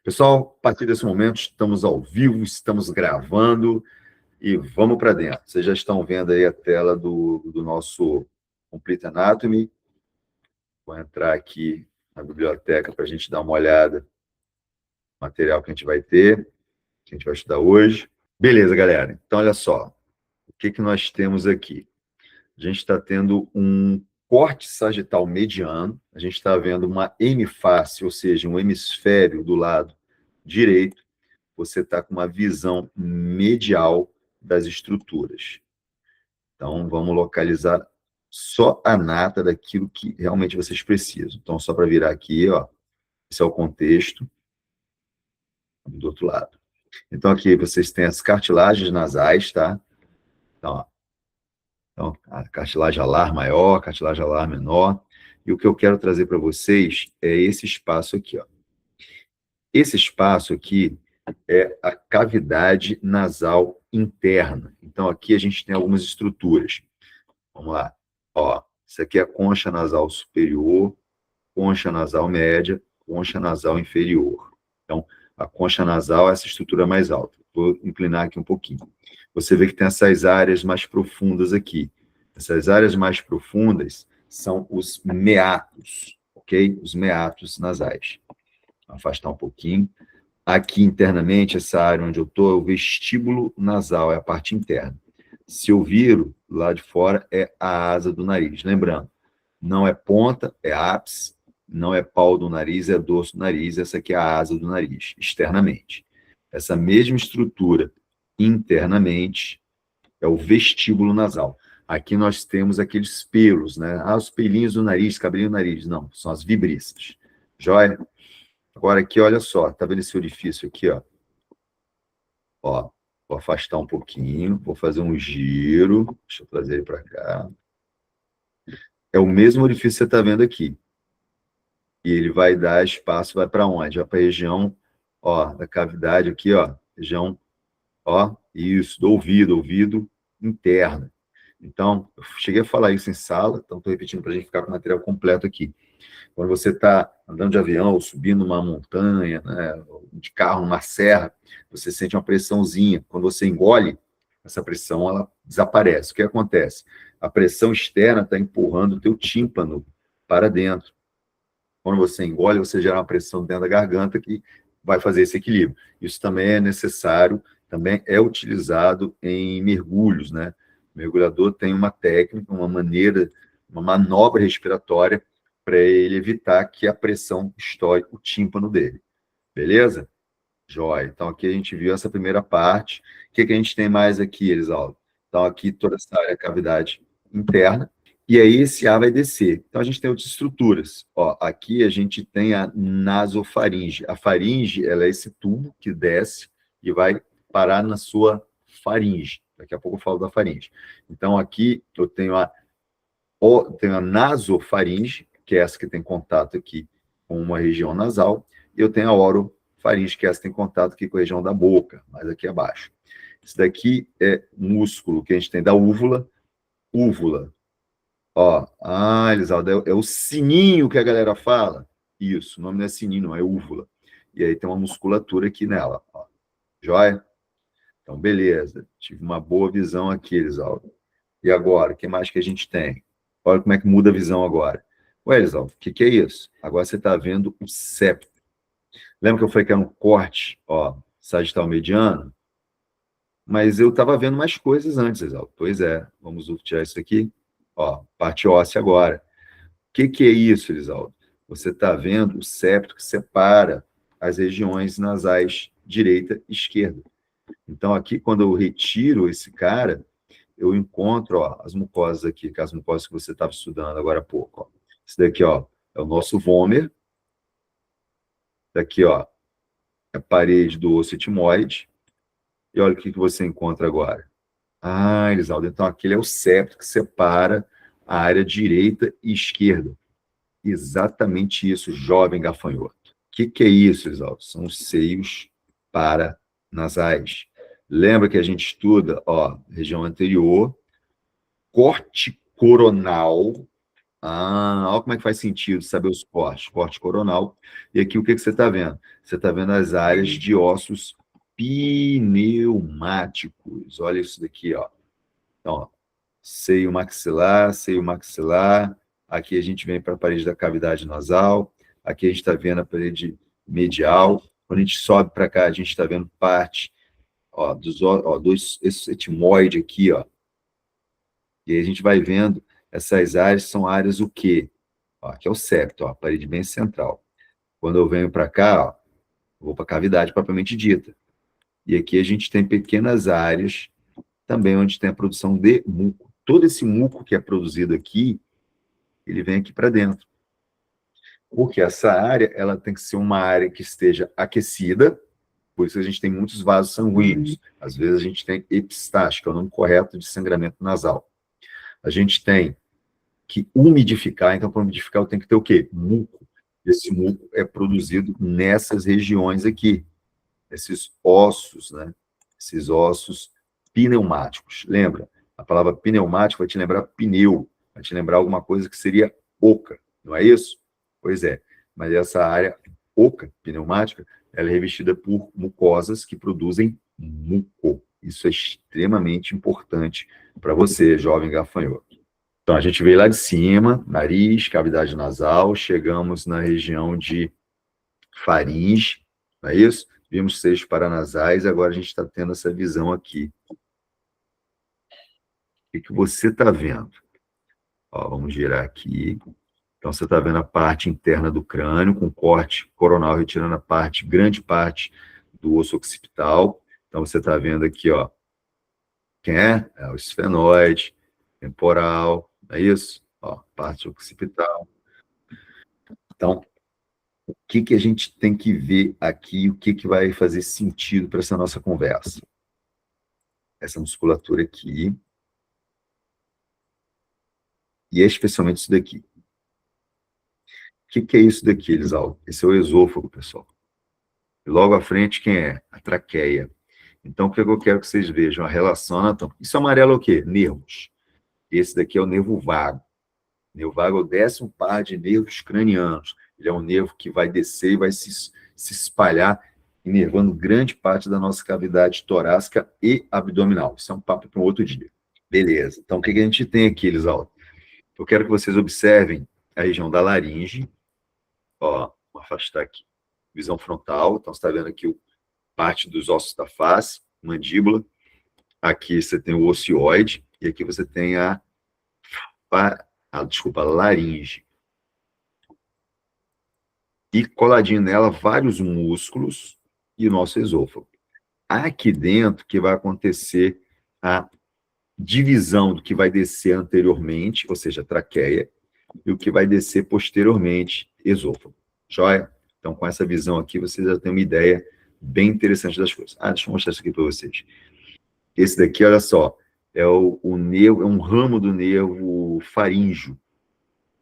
Pessoal, a partir desse momento, estamos ao vivo, estamos gravando e vamos para dentro. Vocês já estão vendo aí a tela do nosso Complete Anatomy. Vou entrar aqui na biblioteca para a gente dar uma olhada no material que a gente vai ter, que a gente vai estudar hoje. Beleza, galera. Então, olha só. O que nós temos aqui? A gente está tendo um corte sagital mediano, a gente está vendo uma hemiface, ou seja, um hemisfério do lado direito, você está com uma visão medial das estruturas. Então, vamos localizar só a nata daquilo que realmente vocês precisam. Então, só para virar aqui, ó, esse é o contexto do outro lado. Então, aqui vocês têm as cartilagens nasais, tá? Então, a cartilagem alar maior, cartilagem alar menor. E o que eu quero trazer para vocês é esse espaço aqui, ó. Esse espaço aqui é a cavidade nasal interna. Então, aqui a gente tem algumas estruturas. Vamos lá. Ó, isso aqui é a concha nasal superior, concha nasal média, concha nasal inferior. Então, a concha nasal é essa estrutura mais alta. Vou inclinar aqui um pouquinho. Você vê que tem essas áreas mais profundas aqui. Essas áreas mais profundas são os meatos, ok? Os meatos nasais. Vou afastar um pouquinho. Aqui internamente, essa área onde eu estou, é o vestíbulo nasal, é a parte interna. Se eu viro, lá de fora, é a asa do nariz. Lembrando, não é ponta, é ápice, não é pau do nariz, é dorso do nariz, essa aqui é a asa do nariz, externamente. Essa mesma estrutura, internamente, é o vestíbulo nasal. Aqui nós temos aqueles pelos, né? Ah, os pelinhos do nariz, cabelinho do nariz. Não, são as vibrisas. Joia? Agora aqui, olha só, tá vendo esse orifício aqui, ó? Ó, vou afastar um pouquinho, vou fazer um giro, deixa eu trazer ele para cá. É o mesmo orifício que você está vendo aqui. E ele vai dar espaço, vai para onde? Vai para a região, ó, da cavidade aqui, ó, região, ó, isso, do ouvido interno. Então, eu cheguei a falar isso em sala, então estou repetindo para a gente ficar com o material completo aqui. Quando você está andando de avião, ou subindo uma montanha, né, de carro, numa serra, você sente uma pressãozinha. Quando você engole, essa pressão ela desaparece. O que acontece? A pressão externa está empurrando o teu tímpano para dentro. Quando você engole, você gera uma pressão dentro da garganta que vai fazer esse equilíbrio. Isso também é necessário, também é utilizado em mergulhos, né? O mergulhador tem uma técnica, uma maneira, uma manobra respiratória para ele evitar que a pressão estoure o tímpano dele. Beleza? Jóia. Então, aqui a gente viu essa primeira parte. O que a gente tem mais aqui, Elisaldo? Então, aqui toda essa área é cavidade interna. E aí esse ar vai descer. Então, a gente tem outras estruturas. Ó, aqui a gente tem a nasofaringe. A faringe, ela é esse tubo que desce e vai parar na sua faringe. Daqui a pouco eu falo da faringe. Então, aqui eu tenho a nasofaringe, que é essa que tem contato aqui com uma região nasal, e eu tenho a orofaringe, que é essa que tem contato aqui com a região da boca, mais aqui abaixo. Isso daqui é músculo que a gente tem da úvula. Ó, Elisaldo, é o sininho que a galera fala? Isso, o nome não é sininho, não, é úvula. E aí tem uma musculatura aqui nela, ó. Joia? Então, beleza. Tive uma boa visão aqui, Elisaldo. E agora, o que mais que a gente tem? Olha como é que muda a visão agora. Ué, Elisaldo, o que é isso? Agora você está vendo o septo. Lembra que eu falei que era um corte, ó, sagital mediano? Mas eu estava vendo mais coisas antes, Elisaldo. Pois é, vamos tirar isso aqui. Ó, parte óssea agora. O que é isso, Elisaldo? Você está vendo o septo que separa as regiões nasais direita e esquerda. Então, aqui, quando eu retiro esse cara, eu encontro, ó, as mucosas aqui, que as mucosas que você estava estudando agora há pouco. Ó. Isso daqui, ó, é o nosso vômer. Daqui, ó, é a parede do osso etimoide. E olha o que você encontra agora. Ah, Elisaldo, então aquele é o septo que separa a área direita e esquerda. Exatamente isso, jovem gafanhoto. O que é isso, Elisaldo? São os seios paranasais. Lembra que a gente estuda, ó, região anterior, corte coronal, Olha como é que faz sentido saber os cortes. Corte coronal. E aqui o que você está vendo? Você está vendo as áreas de ossos pneumáticos. Olha isso daqui, ó. Então, ó, seio maxilar, seio maxilar. Aqui a gente vem para a parede da cavidade nasal. Aqui a gente está vendo a parede medial. Quando a gente sobe para cá, a gente está vendo parte, ó, esse etimoide aqui, ó. E aí a gente vai vendo essas áreas, são áreas o quê? Ó, aqui é o septo, ó, a parede bem central. Quando eu venho para cá, ó, vou para a cavidade propriamente dita. E aqui a gente tem pequenas áreas também onde tem a produção de muco. Todo esse muco que é produzido aqui, ele vem aqui para dentro. Porque essa área, ela tem que ser uma área que esteja aquecida, por isso a gente tem muitos vasos sanguíneos. Às vezes a gente tem epistaxe, que é o nome correto de sangramento nasal. A gente tem que umidificar, então para umidificar eu tenho que ter o quê? Muco. Esse muco é produzido nessas regiões aqui, esses ossos, né? Esses ossos pneumáticos. Lembra? A palavra pneumático vai te lembrar pneu, vai te lembrar alguma coisa que seria oca, não é isso? Pois é, mas essa área oca, pneumática, ela é revestida por mucosas que produzem muco. Isso é extremamente importante para você, jovem gafanhoto. Então, a gente veio lá de cima, nariz, cavidade nasal, chegamos na região de faringe, não é isso? Vimos seios paranasais, agora a gente está tendo essa visão aqui. O que você está vendo? Ó, vamos girar aqui. Então, você está vendo a parte interna do crânio, com corte coronal, retirando a parte, grande parte do osso occipital. Então, você está vendo aqui, ó, quem é? É o esfenoide, temporal, não é isso? Ó, parte occipital. Então, o que que a gente tem que ver aqui, o que que vai fazer sentido para essa nossa conversa? Essa musculatura aqui, e especialmente isso daqui. O que que é isso daqui, Elisaldo? Esse é o esôfago, pessoal. E logo à frente, quem é? A traqueia. Então, o que eu quero que vocês vejam? A relação anatômica. Isso amarelo é o quê? Nervos. Esse daqui é o nervo vago. O nervo vago é o 10º par de nervos cranianos. Ele é um nervo que vai descer e vai se espalhar, inervando grande parte da nossa cavidade torácica e abdominal. Isso é um papo para um outro dia. Beleza. Então, o que a gente tem aqui, Elisaldo? Eu quero que vocês observem a região da laringe. Ó, vou afastar aqui. Visão frontal. Então, você está vendo aqui parte dos ossos da face, mandíbula. Aqui você tem o ocioide. E aqui você tem laringe. E coladinho nela, vários músculos e o nosso esôfago. Aqui dentro que vai acontecer a divisão do que vai descer anteriormente, ou seja, traqueia, e o que vai descer posteriormente, esôfago. Joia? Então, com essa visão aqui, vocês já têm uma ideia bem interessante das coisas. Deixa eu mostrar isso aqui para vocês. Esse daqui, olha só, é o nervo, é um ramo do nervo faríngeo.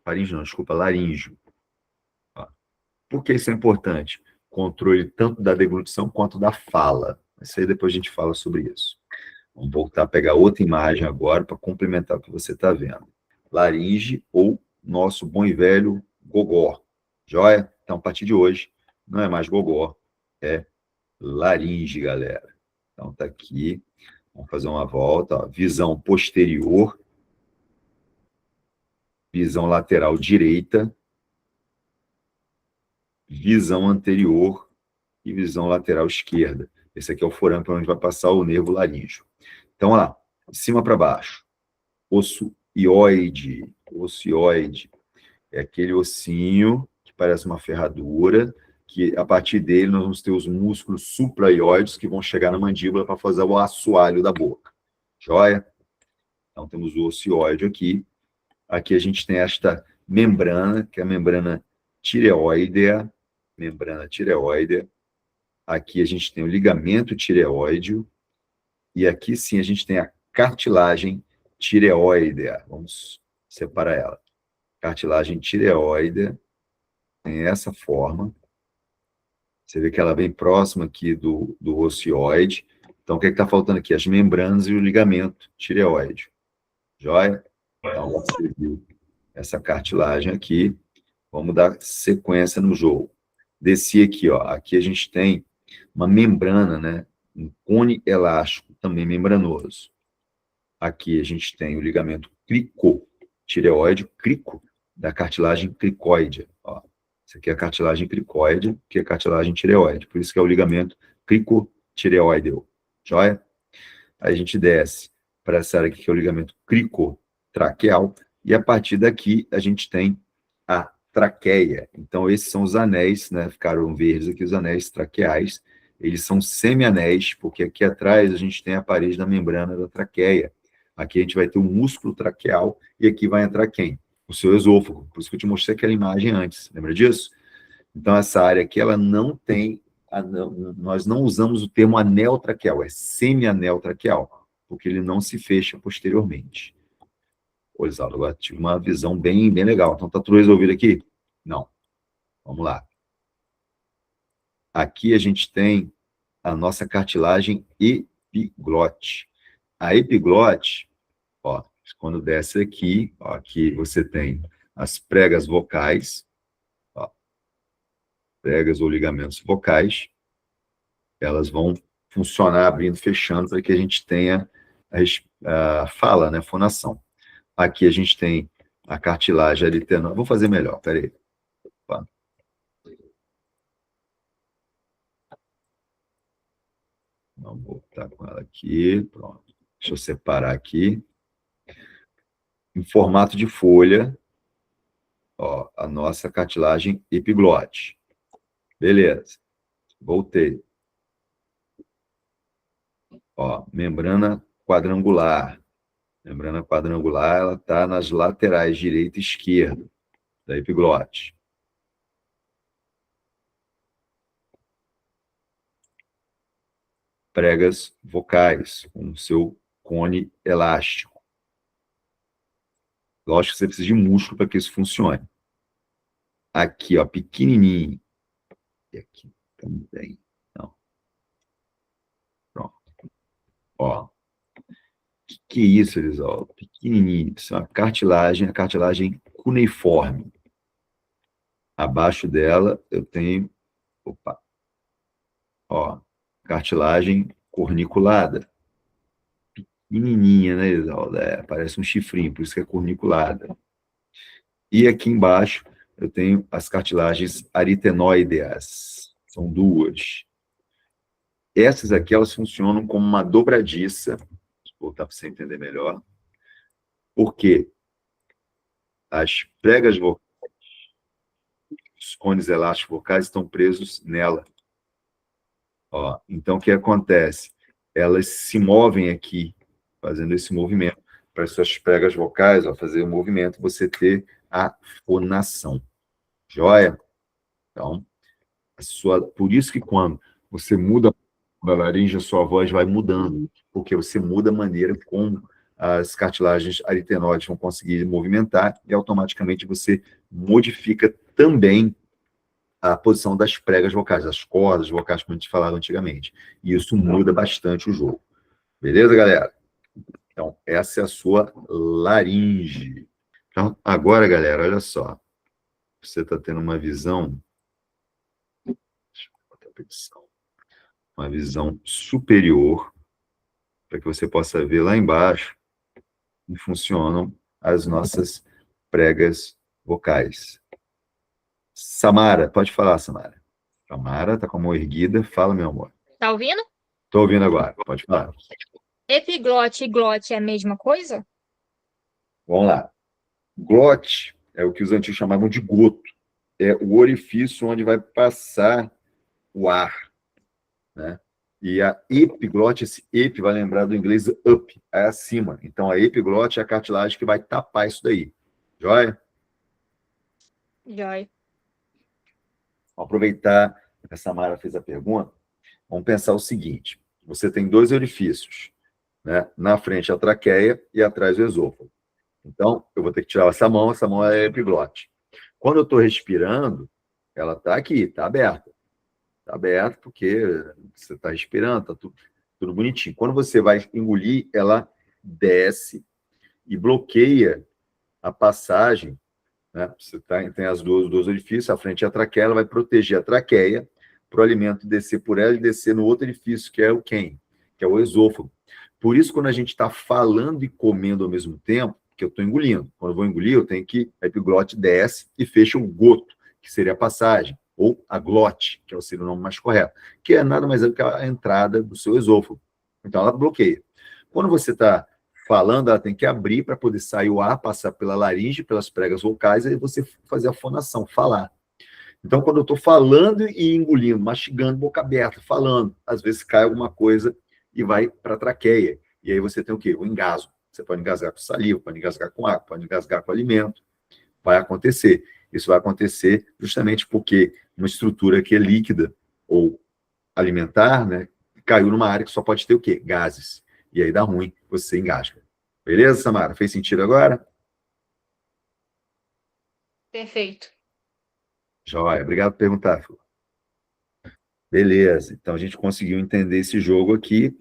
Faríngeo não, desculpa, laríngeo. Por que isso é importante? Controle tanto da deglutição quanto da fala. Isso aí depois a gente fala sobre isso. Vamos voltar a pegar outra imagem agora para complementar o que você está vendo. Laringe ou nosso bom e velho gogó. Joia? Então, a partir de hoje, não é mais gogó, é laringe, galera. Então, tá aqui. Vamos fazer uma volta. Ó. Visão posterior. Visão lateral direita. Visão anterior e visão lateral esquerda. Esse aqui é o forame para onde vai passar o nervo laríngeo. Então, olha lá, de cima para baixo. Ocioide. Ocioide é aquele ossinho que parece uma ferradura, que a partir dele nós vamos ter os músculos supraioides que vão chegar na mandíbula para fazer o assoalho da boca. Joia? Então, temos o ocioide aqui. Aqui a gente tem esta membrana, que é a membrana tireoidea. Membrana tireoidea. Aqui a gente tem o ligamento tireoide. E aqui sim a gente tem a cartilagem tireoidea. Vamos separar ela. Cartilagem tireoidea tem essa forma. Você vê que ela vem próxima aqui do ocioide. Então, o que está faltando aqui? As membranas e o ligamento tireoide. Joia? Então, você viu essa cartilagem aqui. Vamos dar sequência no jogo. Desci aqui, ó. Aqui a gente tem uma membrana, né? Um cone elástico, também membranoso. Aqui a gente tem o ligamento cricotireoide, crico, da cartilagem cricoide. Ó. Isso aqui é a cartilagem cricoide, que é a cartilagem tireoide. Por isso que é o ligamento cricotireoideo. Joia? Aí a gente desce para essa área aqui, que é o ligamento cricotraqueal, e a partir daqui a gente tem a traqueia. Então, esses são os anéis, né? Ficaram verdes aqui, os anéis traqueais. Eles são semianéis, porque aqui atrás a gente tem a parede da membrana da traqueia. Aqui a gente vai ter o músculo traqueal e aqui vai entrar quem? O seu esôfago. Por isso que eu te mostrei aquela imagem antes. Lembra disso? Então, essa área aqui, ela não tem... Nós não usamos o termo anel traqueal, é semianel traqueal, porque ele não se fecha posteriormente. Pois, agora tive uma visão bem legal. Então, tá tudo resolvido aqui? Não. Vamos lá. Aqui a gente tem a nossa cartilagem epiglote. A epiglote, ó, quando desce aqui, ó, aqui você tem as pregas vocais, ó, pregas ou ligamentos vocais, elas vão funcionar abrindo e fechando para que a gente tenha a fala, né, fonação. Aqui a gente tem a cartilagem aritenoide. Vou fazer melhor, peraí. Opa. Vamos voltar com ela aqui, pronto. Deixa eu separar aqui. Em formato de folha, ó, a nossa cartilagem epiglote. Beleza. Voltei. Ó, membrana quadrangular. Membrana quadrangular, ela está nas laterais direita e esquerda da epiglote. Pregas vocais, com o seu cone elástico. Lógico que você precisa de músculo para que isso funcione. Aqui, ó, pequenininho. E aqui também. Não. Pronto. Ó. Que é isso, Elisol? Pequenininho. Isso é uma cartilagem, a cartilagem cuneiforme. Abaixo dela eu tenho, opa, ó, cartilagem corniculada. Pequenininha, né, Elisol? É, parece um chifrinho, por isso que é corniculada. E aqui embaixo eu tenho as cartilagens aritenoideas. São duas. Essas aqui, elas funcionam como uma dobradiça. Vou voltar para você entender melhor. Por quê? As pregas vocais, os cones elásticos vocais estão presos nela. Ó, então, o que acontece? Elas se movem aqui, fazendo esse movimento, para as suas pregas vocais, ó, fazer o movimento, você ter a fonação. Joia? Então, por isso que quando você muda a laringe, a sua voz vai mudando, porque você muda a maneira como as cartilagens aritenoides vão conseguir movimentar e automaticamente você modifica também a posição das pregas vocais, das cordas vocais, como a gente falava antigamente. E isso muda bastante o jogo. Beleza, galera? Então, essa é a sua laringe. Então, agora, galera, olha só. Você está tendo uma visão... Deixa eu botar a petição. Uma visão superior, para que você possa ver lá embaixo como funcionam as nossas pregas vocais. Samara, pode falar, Samara. Samara, está com a mão erguida. Fala, meu amor. Tá ouvindo? Estou ouvindo agora, pode falar. Epiglote e glote é a mesma coisa? Vamos lá. Glote é o que os antigos chamavam de goto. É o orifício onde vai passar o ar, né? E a epiglote, esse ep vai lembrar do inglês up, é acima. Então, a epiglote é a cartilagem que vai tapar isso daí. Joia? Joia. Vamos aproveitar que a Samara fez a pergunta. Vamos pensar o seguinte. Você tem dois orifícios, né? Na frente a traqueia e atrás o esôfago. Então, eu vou ter que tirar essa mão é a epiglote. Quando eu estou respirando, ela está aqui, está aberta. Está aberta porque você está respirando, está tudo bonitinho. Quando você vai engolir, ela desce e bloqueia a passagem né? Você tem as dois orifícios, a frente é a traqueia, ela vai proteger a traqueia para o alimento descer por ela e descer no outro orifício, que é o quem? Que é o esôfago. Por isso, quando a gente está falando e comendo ao mesmo tempo, que eu estou engolindo. Quando eu vou engolir, eu tenho que a epiglote desce e fecha o goto, que seria a passagem, ou a glote, que é o nome mais correto, que é nada mais é do que a entrada do seu esôfago. Então, ela bloqueia. Quando você está falando, ela tem que abrir para poder sair o ar, passar pela laringe, pelas pregas vocais, e você fazer a fonação, falar. Então, quando eu estou falando e engolindo, mastigando, boca aberta, falando, às vezes cai alguma coisa e vai para a traqueia. E aí você tem o quê? O engasgo. Você pode engasgar com saliva, pode engasgar com água, pode engasgar com alimento. Vai acontecer. Isso vai acontecer justamente porque uma estrutura que é líquida ou alimentar, né, caiu numa área que só pode ter o quê? Gases. E aí dá ruim, você engasga. Beleza, Samara? Fez sentido agora? Perfeito. Joia. Obrigado por perguntar, Fio. Beleza. Então a gente conseguiu entender esse jogo aqui.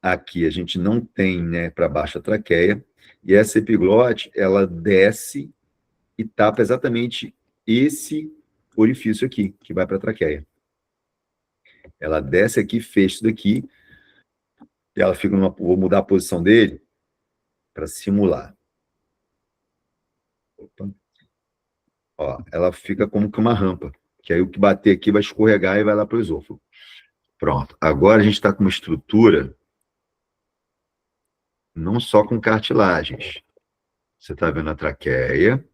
Aqui a gente não tem, né, para baixo a traqueia. E essa epiglote, ela desce e tapa exatamente esse orifício aqui, que vai para a traqueia. Ela desce aqui, fecha isso daqui, e ela fica numa. Vou mudar a posição dele para simular. Opa. Ó, ela fica como que uma rampa, que aí o que bater aqui vai escorregar e vai lá para o esôfago. Pronto. Agora a gente está com uma estrutura não só com cartilagens. Você está vendo a traqueia,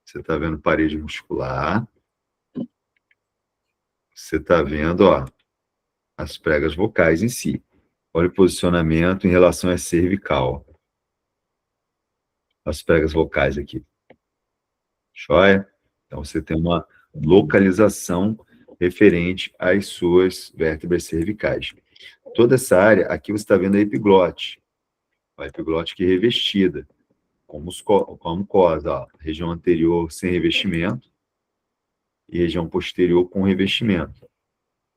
você está vendo parede muscular, você está vendo, ó, as pregas vocais em si. Olha o posicionamento em relação à cervical. As pregas vocais aqui. Joia? Então, você tem uma localização referente às suas vértebras cervicais. Toda essa área, aqui você está vendo a epiglote. A epiglote que é revestida, como mucosa. Ó, região anterior sem revestimento e região posterior com revestimento.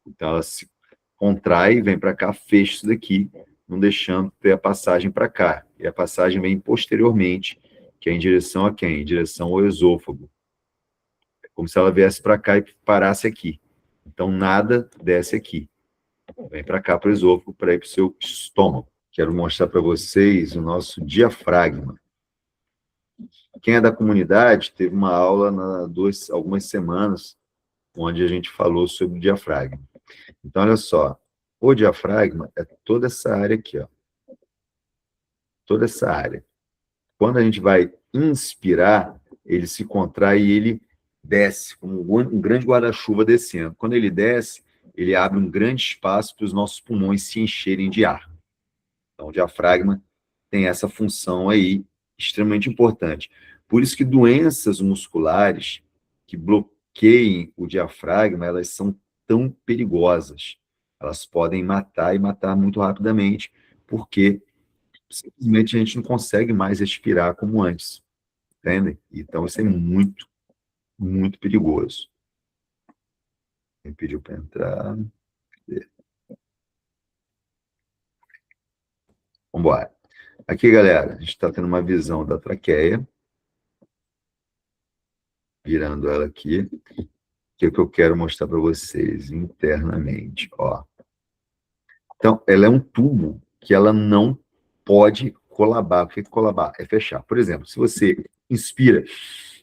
Então, ela se contrai, vem para cá, fecha isso daqui, não deixando ter a passagem para cá. E a passagem vem posteriormente, que é em direção a quem? Em direção ao esôfago. É como se ela viesse para cá e parasse aqui. Então, nada desce aqui. Vem para cá, para o esôfago, para ir para o seu estômago. Quero mostrar para vocês o nosso diafragma. Quem é da comunidade teve uma aula algumas semanas, onde a gente falou sobre o diafragma. Então, olha só, o diafragma é toda essa área aqui, ó. Toda essa área. Quando a gente vai inspirar, ele se contrai e ele desce, como um grande guarda-chuva descendo. Quando ele desce, ele abre um grande espaço para os nossos pulmões se encherem de ar. Então, o diafragma tem essa função aí extremamente importante. Por isso que doenças musculares que bloqueiem o diafragma, elas são tão perigosas. Elas podem matar e matar muito rapidamente, porque simplesmente a gente não consegue mais respirar como antes, entendem? Então, isso é muito, muito perigoso. Quem pediu para entrar? Vamos embora. Aqui, galera, a gente está tendo uma visão da traqueia, virando ela aqui. O que eu quero mostrar para vocês internamente, ó. Então, ela é um tubo que ela não pode colabar. O que é colabar? É fechar. Por exemplo, se você inspira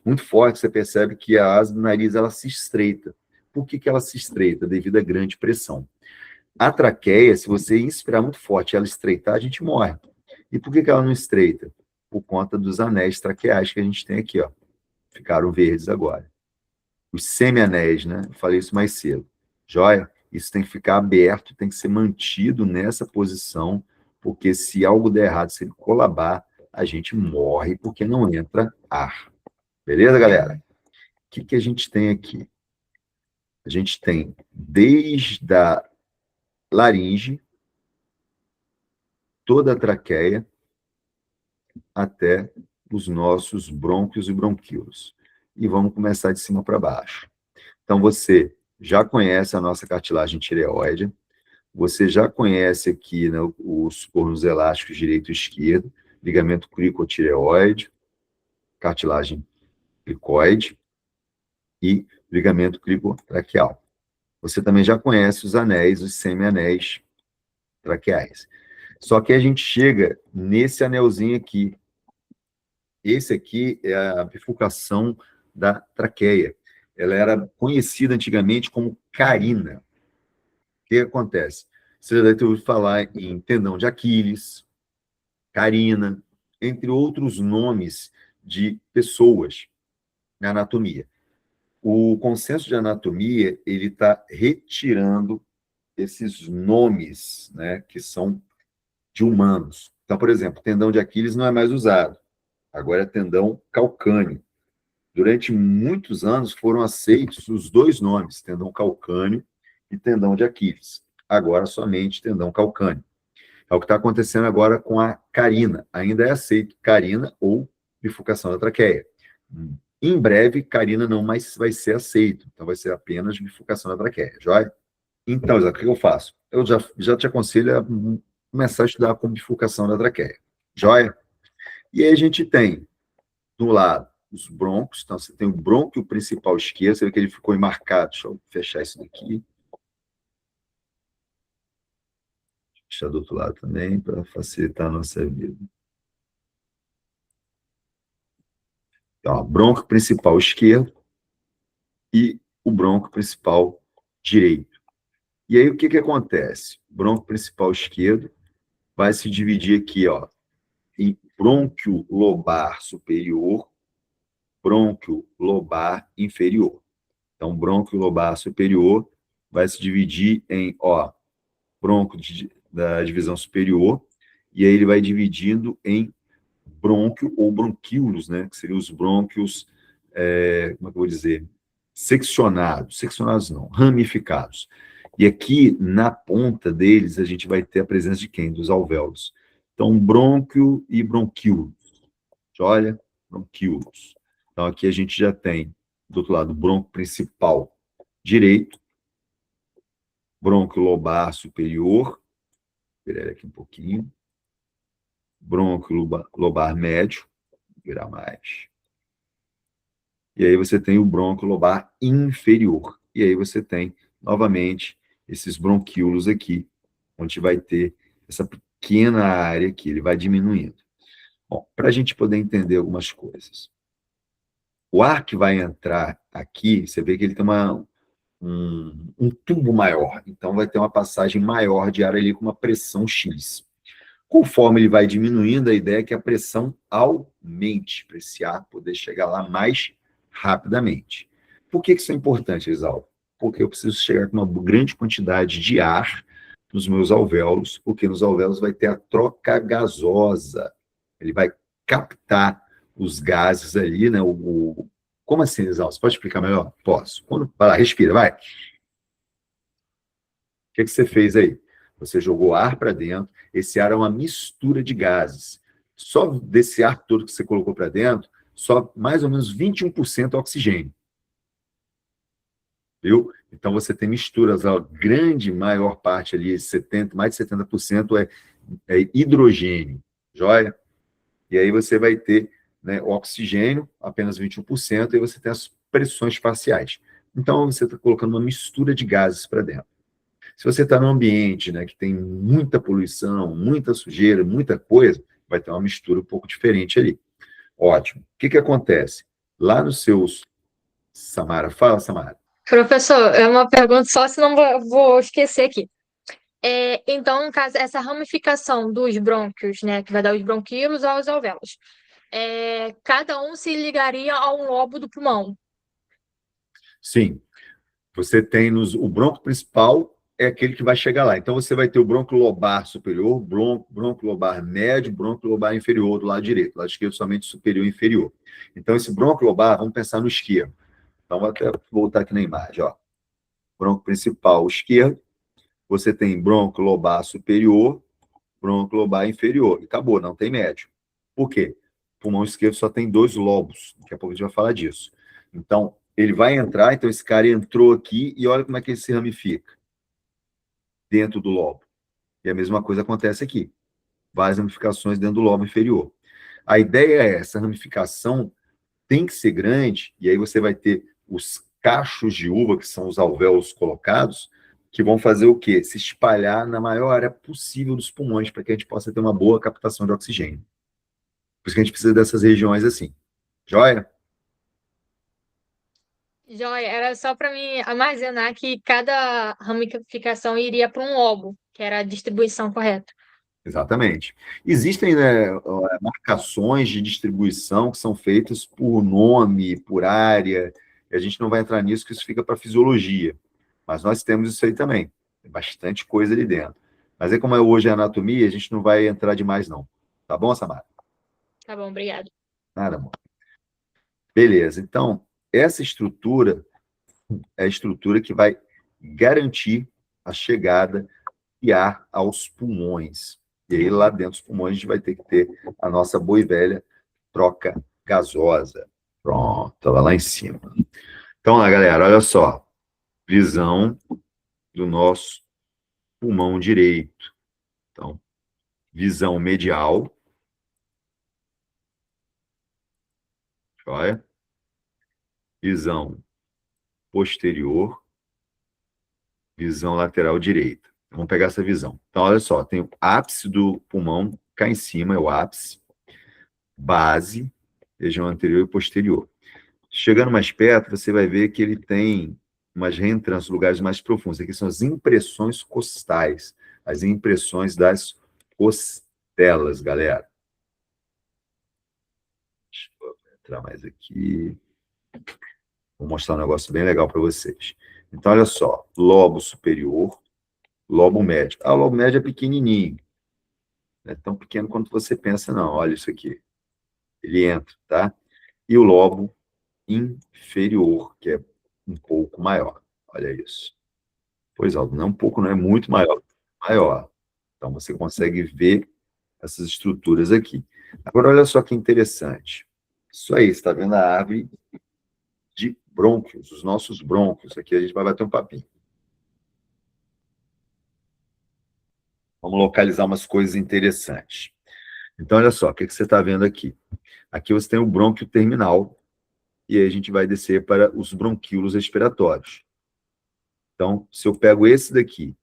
muito forte, você percebe que a asa do nariz ela se estreita. Por que ela se estreita? Devido à grande pressão. A traqueia, se você inspirar muito forte e ela estreitar, a gente morre. E por que ela não estreita? Por conta dos anéis traqueais que a gente tem aqui, ó. Ficaram verdes agora. Os semianéis, né? Eu falei isso mais cedo. Joia? Isso tem que ficar aberto, tem que ser mantido nessa posição, porque se algo der errado, se ele colabar, a gente morre porque não entra ar. Beleza, galera? O que a gente tem aqui? A gente tem desde a laringe, toda a traqueia, até os nossos brônquios e bronquíolos. E vamos começar de cima para baixo. Então, você já conhece a nossa cartilagem tireoide, você já conhece aqui, né, os cornos elásticos direito e esquerdo, ligamento cricotireoide, cartilagem cricoide e ligamento cricotraqueal. Você também já conhece os anéis, os semianéis traqueais. Só que a gente chega nesse anelzinho aqui. Esse aqui é a bifurcação da traqueia. Ela era conhecida antigamente como carina. O que acontece? Você já deve ter ouvido falar em tendão de Aquiles, carina, entre outros nomes de pessoas na anatomia. O consenso de anatomia ele está retirando esses nomes, né, que são de humanos. Então, por exemplo, tendão de Aquiles não é mais usado. Agora é tendão calcâneo. Durante muitos anos foram aceitos os dois nomes, tendão calcâneo e tendão de Aquiles. Agora somente tendão calcâneo. É o que está acontecendo agora com a carina. Ainda é aceito carina ou bifurcação da traqueia. Em breve, carina não mais vai ser aceito. Então vai ser apenas bifurcação da traqueia. Joia? Então, Isaac, o que eu faço? Eu já te aconselho a começar a estudar com bifurcação da traqueia. Joia? E aí a gente tem, do lado, os brônquios. Então, você tem o brônquio principal esquerdo, você vê que ele ficou enmarcado. Deixa eu fechar isso daqui. Deixar do outro lado também, para facilitar a nossa vida. Então, brônquio principal esquerdo e o brônquio principal direito. E aí, o que acontece? O brônquio principal esquerdo vai se dividir aqui, ó, em brônquio lobar superior, brônquio lobar inferior. Então, brônquio lobar superior vai se dividir em, ó, brônquio da divisão superior, e aí ele vai dividindo em brônquio ou bronquíolos, né, que seriam os brônquios, como é que eu vou dizer? Seccionados não, ramificados. E aqui, na ponta deles, a gente vai ter a presença de quem? Dos alvéolos. Então, brônquio e bronquíolos. Olha, bronquíolos. Então, aqui a gente já tem, do outro lado, o brônquio principal direito, brônquio lobar superior, vou virar aqui um pouquinho, brônquio lobar médio, vou virar mais. E aí você tem o brônquio lobar inferior. E aí você tem, novamente, esses bronquíolos aqui, onde vai ter essa pequena área aqui, ele vai diminuindo. Bom, para a gente poder entender algumas coisas. O ar que vai entrar aqui, você vê que ele tem um tubo maior, então vai ter uma passagem maior de ar ali com uma pressão X. Conforme ele vai diminuindo, a ideia é que a pressão aumente para esse ar poder chegar lá mais rapidamente. Por que isso é importante, Exalto? Porque eu preciso chegar com uma grande quantidade de ar nos meus alvéolos, porque nos alvéolos vai ter a troca gasosa. Ele vai captar os gases ali, né? Como assim, Exalto? Você pode explicar melhor? Posso. Vai lá, respira, vai. O que você fez aí? Você jogou ar para dentro, esse ar é uma mistura de gases. Só desse ar todo que você colocou para dentro, só mais ou menos 21% é oxigênio. Viu? Então você tem misturas, a grande maior parte ali, 70, mais de 70% é hidrogênio, joia? E aí você vai ter, né, o oxigênio, apenas 21%, e você tem as pressões parciais. Então você está colocando uma mistura de gases para dentro. Se você está num ambiente, né, que tem muita poluição, muita sujeira, muita coisa, vai ter uma mistura um pouco diferente ali. Ótimo. O que acontece? Lá nos seus... Samara, fala, Samara. Professor, é uma pergunta só, senão vou esquecer aqui. Então, no caso, essa ramificação dos brônquios, né, que vai dar os bronquíolos aos alvéolos, cada um se ligaria a um lobo do pulmão. Sim. Você tem o bronco principal é aquele que vai chegar lá. Então, você vai ter o brônquio lobar superior, brônquio lobar médio, brônquio lobar inferior do lado direito. Do lado esquerdo, somente superior e inferior. Então, esse brônquio lobar, vamos pensar no esquerdo. Então, vou até voltar aqui na imagem. Ó. Brônquio principal esquerdo, você tem brônquio lobar superior, brônquio lobar inferior. E acabou, não tem médio. Por quê? O pulmão esquerdo só tem 2 lobos. Daqui a pouco a gente vai falar disso. Então, ele vai entrar, então esse cara entrou aqui e olha como é que ele se ramifica dentro do lobo. E a mesma coisa acontece aqui. Várias ramificações dentro do lobo inferior. A ideia é essa ramificação tem que ser grande, e aí você vai ter os cachos de uva, que são os alvéolos colocados, que vão fazer o quê? Se espalhar na maior área possível dos pulmões, para que a gente possa ter uma boa captação de oxigênio. Por isso que a gente precisa dessas regiões assim. Joia? Joia, era só para mim armazenar que cada ramificação iria para um lobo, que era a distribuição correta. Exatamente. Existem, né, marcações de distribuição que são feitas por nome, por área, e a gente não vai entrar nisso, que isso fica para fisiologia. Mas nós temos isso aí também. Tem bastante coisa ali dentro. Mas aí, como é hoje a anatomia, a gente não vai entrar demais, não. Tá bom, Samara? Tá bom, obrigado. Nada, amor. Beleza. Então, essa estrutura é a estrutura que vai garantir a chegada de ar aos pulmões. E aí, lá dentro dos pulmões, a gente vai ter que ter a nossa boa e velha troca gasosa. Pronto, ela lá em cima. Então, lá, galera, olha só. Visão do nosso pulmão direito. Então, visão medial. Joia? Visão posterior. Visão lateral direita. Vamos pegar essa visão. Então, olha só, tem o ápice do pulmão cá em cima, é o ápice. Base, região anterior e posterior. Chegando mais perto, você vai ver que ele tem umas reentrâncias, lugares mais profundos. Aqui são as impressões costais, as impressões das costelas, galera. Deixa eu entrar mais aqui. Vou mostrar um negócio bem legal para vocês. Então, olha só, lobo superior, lobo médio. Ah, o lobo médio é pequenininho. Não é tão pequeno quanto você pensa, não. Olha isso aqui. Ele entra, tá? E o lobo inferior, que é um pouco maior. Olha isso. Pois é, não é um pouco, não é muito maior. Maior. Então, você consegue ver essas estruturas aqui. Agora, olha só que interessante. Isso aí, você está vendo a árvore de brônquios, os nossos brônquios. Aqui a gente vai bater um papinho. Vamos localizar umas coisas interessantes. Então, olha só, o que você está vendo aqui? Aqui você tem o brônquio terminal, e aí a gente vai descer para os bronquíolos respiratórios. Então, se eu pego esse daqui,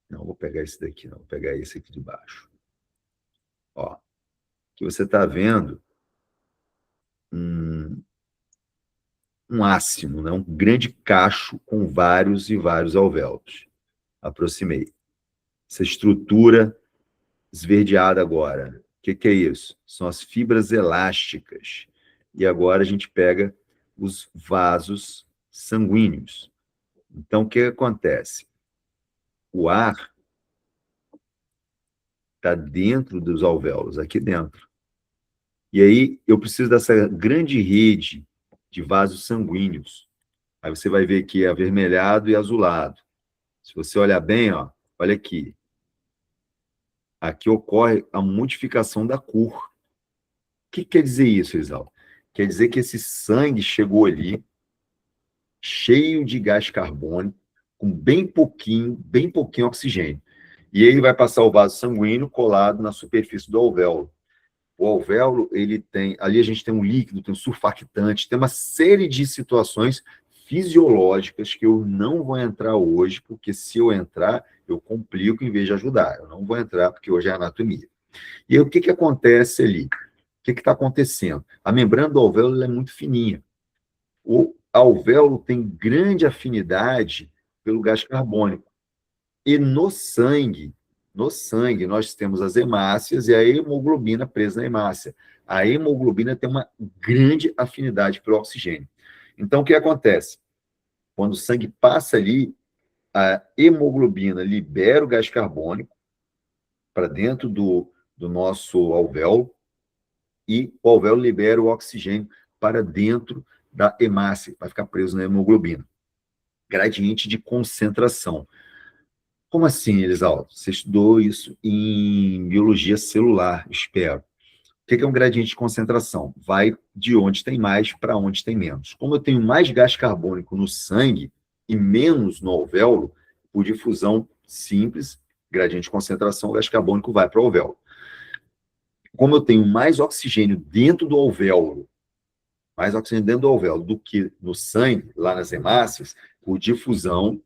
não vou pegar esse daqui, não, vou pegar esse aqui de baixo. Ó, que você está vendo um ácino, né? Um grande cacho com vários e vários alvéolos. Aproximei. Essa estrutura esverdeada agora. O que é isso? São as fibras elásticas. E agora a gente pega os vasos sanguíneos. Então, o que acontece? O ar está dentro dos alvéolos, aqui dentro. E aí eu preciso dessa grande rede de vasos sanguíneos. Aí você vai ver aqui avermelhado e azulado. Se você olhar bem, ó, olha aqui. Aqui ocorre a modificação da cor. O que quer dizer isso, Isal? Quer dizer que esse sangue chegou ali, cheio de gás carbônico, com bem pouquinho oxigênio. E ele vai passar o vaso sanguíneo colado na superfície do alvéolo. O alvéolo, ele tem, ali a gente tem um líquido, tem um surfactante, tem uma série de situações fisiológicas que eu não vou entrar hoje, porque se eu entrar, eu complico em vez de ajudar. Eu não vou entrar porque hoje é anatomia. E aí, o que acontece ali? O que está acontecendo? A membrana do alvéolo é muito fininha. O alvéolo tem grande afinidade pelo gás carbônico. E no sangue, nós temos as hemácias e a hemoglobina presa na hemácia. A hemoglobina tem uma grande afinidade pelo oxigênio. Então, o que acontece? Quando o sangue passa ali, a hemoglobina libera o gás carbônico para dentro do nosso alvéolo e o alvéolo libera o oxigênio para dentro da hemácia, vai ficar preso na hemoglobina. Gradiente de concentração. Como assim, Elisaldo? Você estudou isso em biologia celular, espero. O que é um gradiente de concentração? Vai de onde tem mais para onde tem menos. Como eu tenho mais gás carbônico no sangue e menos no alvéolo, por difusão simples, gradiente de concentração, o gás carbônico vai para o alvéolo. Como eu tenho mais oxigênio dentro do alvéolo mais oxigênio dentro do alvéolo do que no sangue, lá nas hemácias, por difusão,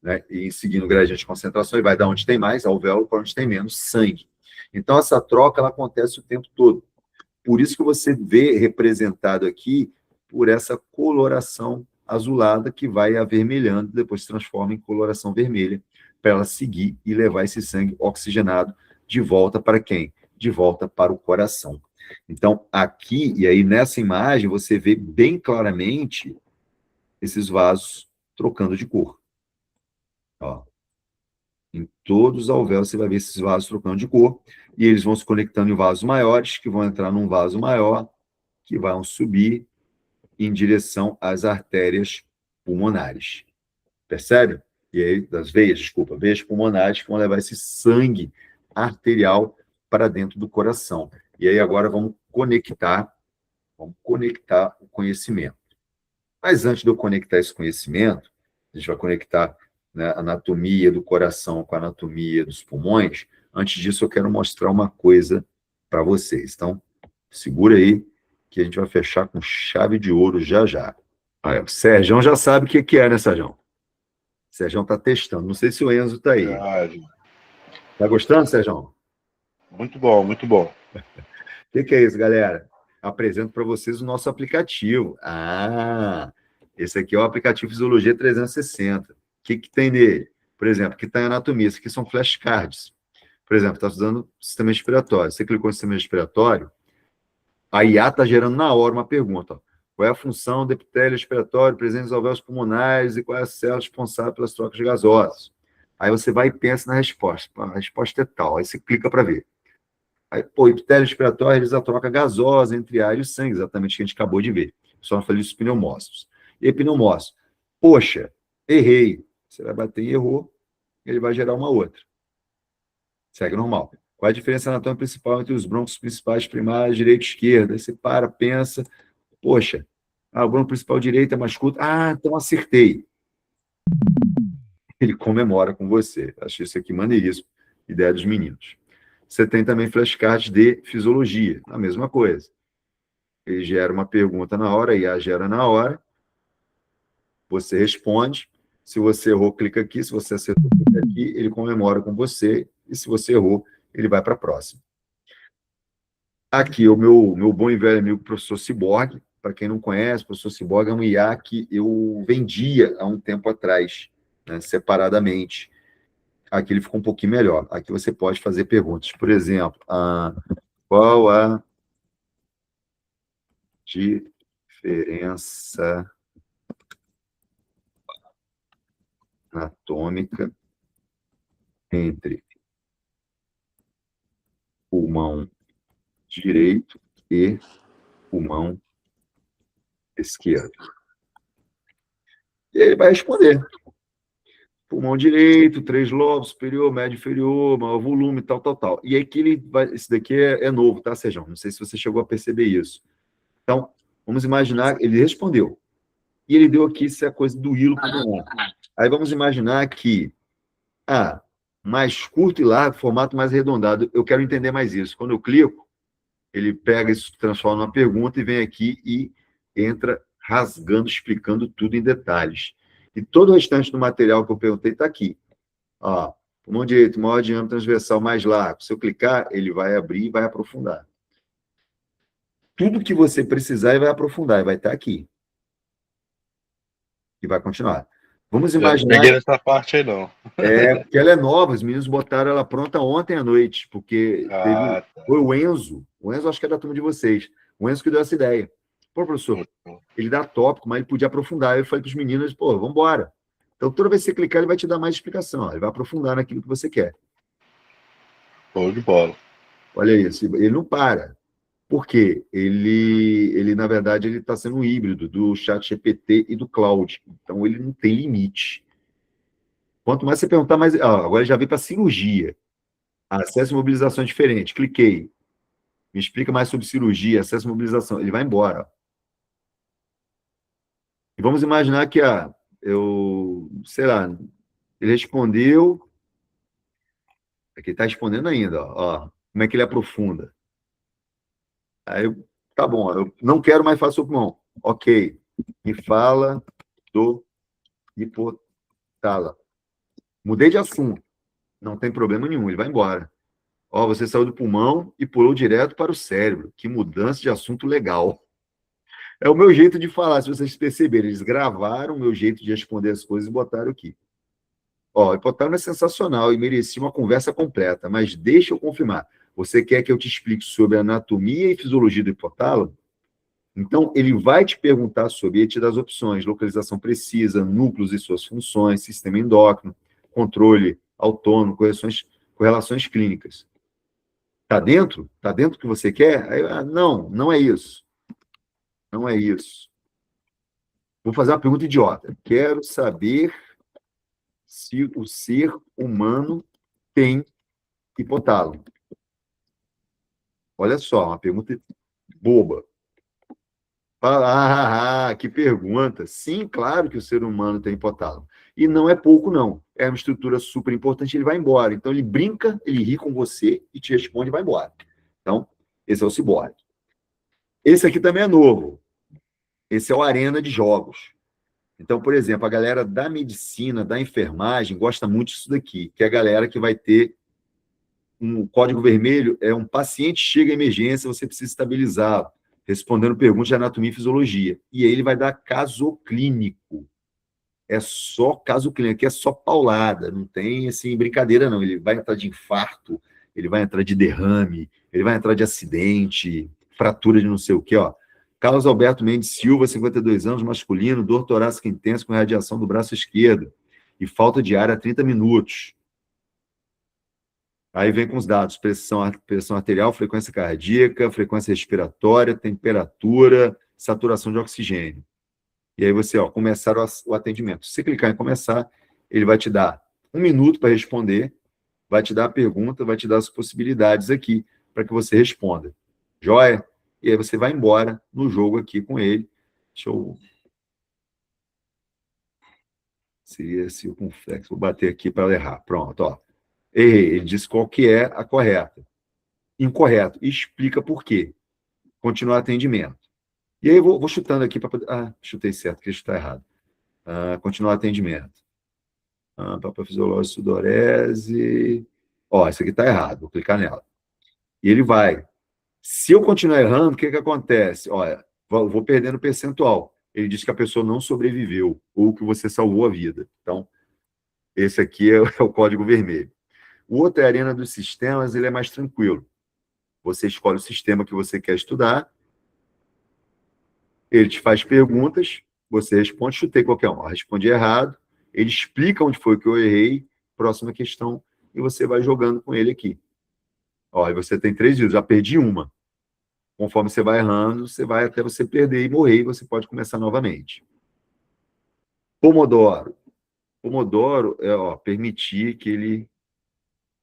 né, e seguindo o gradiente de concentração, ele vai dar onde tem mais alvéolo para onde tem menos sangue. Então, essa troca ela acontece o tempo todo. Por isso que você vê representado aqui por essa coloração azulada que vai avermelhando, depois se transforma em coloração vermelha, para ela seguir e levar esse sangue oxigenado de volta para quem? De volta para o coração. Então, aqui, e aí nessa imagem, você vê bem claramente esses vasos trocando de cor. Ó. Em todos os alvéolos você vai ver esses vasos trocando de cor, e eles vão se conectando em vasos maiores, que vão entrar num vaso maior, que vão subir em direção às artérias pulmonares. Percebe? E aí, das veias, desculpa, veias pulmonares que vão levar esse sangue arterial para dentro do coração. E aí agora vamos conectar o conhecimento. Mas antes de eu conectar esse conhecimento, a gente vai conectar, né, a anatomia do coração com a anatomia dos pulmões. Antes disso, eu quero mostrar uma coisa para vocês. Então, segura aí, que a gente vai fechar com chave de ouro já já. Aí, o Sérgio já sabe o que é, né, Sérgio? O Sérgio está testando. Não sei se o Enzo está aí. Tá gostando, Sérgio? Muito bom, muito bom. O que é isso, galera? Apresento para vocês o nosso aplicativo. Esse aqui é o aplicativo Fisiologia 360. O que tem nele? Por exemplo, aqui está em anatomia. Isso aqui são flashcards. Por exemplo, está estudando sistema respiratório. Você clicou no sistema respiratório, a IA está gerando na hora uma pergunta. Ó. Qual é a função do epitélio respiratório presente nos alvéolos pulmonares e qual é a célula responsável pelas trocas gasosas? Aí você vai e pensa na resposta. A resposta é tal. Aí você clica para ver. Aí, o epitélio respiratório realiza a troca gasosa entre ar e o sangue, exatamente o que a gente acabou de ver. Só não falei dos pneumócitos. E pneumócito? Poxa, errei. Você vai bater e errou, ele vai gerar uma outra. Segue normal. Qual é a diferença anatômica principal entre os brônquios principais primários, direito e esquerda? Aí você para, pensa, poxa, o brônquio principal direito é mais curto. Então acertei. Ele comemora com você. Achei isso aqui maneiríssimo. Ideia dos meninos. Você tem também flashcards de fisiologia, a mesma coisa. Ele gera uma pergunta na hora, a IA gera na hora, você responde. Se você errou, clica aqui. Se você acertou, clica aqui. Ele comemora com você. E se você errou, ele vai para a próxima. Aqui, o meu bom e velho amigo, professor Ciborgue. Para quem não conhece, o professor Ciborgue é um IA que eu vendia há um tempo atrás, né, separadamente. Aqui ele ficou um pouquinho melhor. Aqui você pode fazer perguntas. Por exemplo, qual a diferença anatômica entre pulmão direito e pulmão esquerdo? E ele vai responder. Pulmão direito, 3 lobos, superior, médio, inferior, maior volume, tal, tal, tal. E aí que ele vai... Esse daqui é novo, tá, Sérgio? Não sei se você chegou a perceber isso. Então, vamos imaginar... Ele respondeu. E ele deu aqui essa coisa do hilo pulmonar. Aí vamos imaginar que... mais curto e largo, formato mais arredondado. Eu quero entender mais isso. Quando eu clico, ele pega isso, transforma numa pergunta e vem aqui e entra rasgando, explicando tudo em detalhes. E todo o restante do material que eu perguntei está aqui. Pulmão direito, maior diâmetro transversal mais largo. Se eu clicar, ele vai abrir e vai aprofundar. Tudo que você precisar, ele vai aprofundar, e vai estar aqui. E vai continuar. Vamos imaginar... Não peguei essa parte aí, não. Porque ela é nova, os meninos botaram ela pronta ontem à noite, porque foi o Enzo acho que é da turma de vocês, o Enzo que deu essa ideia. Pô, professor, ele dá tópico, mas ele podia aprofundar. Eu falei para os meninos, vamos embora. Então, toda vez que você clicar, ele vai te dar mais explicação, ele vai aprofundar naquilo que você quer. Show de bola. Olha isso, ele não para. Por quê? Ele na verdade, ele está sendo um híbrido do ChatGPT e do Claude. Então, ele não tem limite. Quanto mais você perguntar, mais... agora já veio para cirurgia. Acesso e mobilização é diferente. Cliquei. Me explica mais sobre cirurgia, acesso e mobilização. Ele vai embora. E vamos imaginar que, sei lá, ele respondeu... Aqui está respondendo ainda, ó. Como é que ele aprofunda? Aí, tá bom, eu não quero mais fazer o pulmão. Ok. Me fala do hipotálamo. Mudei de assunto. Não tem problema nenhum, ele vai embora. Ó, você saiu do pulmão e pulou direto para o cérebro. Que mudança de assunto legal. É o meu jeito de falar, se vocês perceberem. Eles gravaram o meu jeito de responder as coisas e botaram aqui. Ó, o hipotálamo é sensacional e merecia uma conversa completa, mas deixa eu confirmar. Você quer que eu te explique sobre a anatomia e fisiologia do hipotálamo? Então, ele vai te perguntar sobre, ele te dá as opções, localização precisa, núcleos e suas funções, sistema endócrino, controle autônomo, correlações clínicas. Está dentro? Está dentro do que você quer? Aí, não, não é isso. Não é isso. Vou fazer uma pergunta idiota. Quero saber se o ser humano tem hipotálamo. Olha só, uma pergunta boba. Que pergunta. Sim, claro que o ser humano tem hipotálamo. E não é pouco, não. É uma estrutura super importante, ele vai embora. Então, ele brinca, ele ri com você e te responde e vai embora. Então, esse é o ciborgue. Esse aqui também é novo. Esse é o Arena de Jogos. Então, por exemplo, a galera da medicina, da enfermagem, gosta muito disso daqui, que é a galera que vai ter um código vermelho, é um paciente chega à emergência, você precisa estabilizá-lo, respondendo perguntas de anatomia e fisiologia. E aí ele vai dar caso clínico. É só caso clínico, aqui é só paulada, não tem assim brincadeira não. Ele vai entrar de infarto, ele vai entrar de derrame, ele vai entrar de acidente, fratura de não sei o quê, ó. Carlos Alberto Mendes Silva, 52 anos, masculino, dor torácica intensa com radiação do braço esquerdo e falta de ar há 30 minutos. Aí vem com os dados, pressão arterial, frequência cardíaca, frequência respiratória, temperatura, saturação de oxigênio. E aí você, ó, começar o atendimento. Se você clicar em começar, ele vai te dar 1 minuto para responder, vai te dar a pergunta, vai te dar as possibilidades aqui para que você responda. Joia? E aí você vai embora no jogo aqui com ele. Deixa eu... Seria circunflexo. Vou bater aqui para errar. Pronto, ó. Errei. Ele disse qual que é a correta. Incorreto. Explica por quê. Continuar atendimento. E aí eu vou chutando aqui para poder... chutei certo, queria chutar errado. Continuar atendimento. Papo fisiológico, sudorese. Ó, isso aqui está errado. Vou clicar nela. E ele vai. Se eu continuar errando, o que acontece? Olha, vou perdendo percentual. Ele diz que a pessoa não sobreviveu ou que você salvou a vida. Então, esse aqui é o código vermelho. O outro é a Arena dos Sistemas, ele é mais tranquilo. Você escolhe o sistema que você quer estudar, ele te faz perguntas, você responde, chutei qualquer um. Respondi errado, ele explica onde foi que eu errei, próxima questão, e você vai jogando com ele aqui. Ó, e você tem 3 vidas, já perdi uma. Conforme você vai errando, você vai até você perder e morrer, e você pode começar novamente. Pomodoro. Pomodoro é, ó, permitir que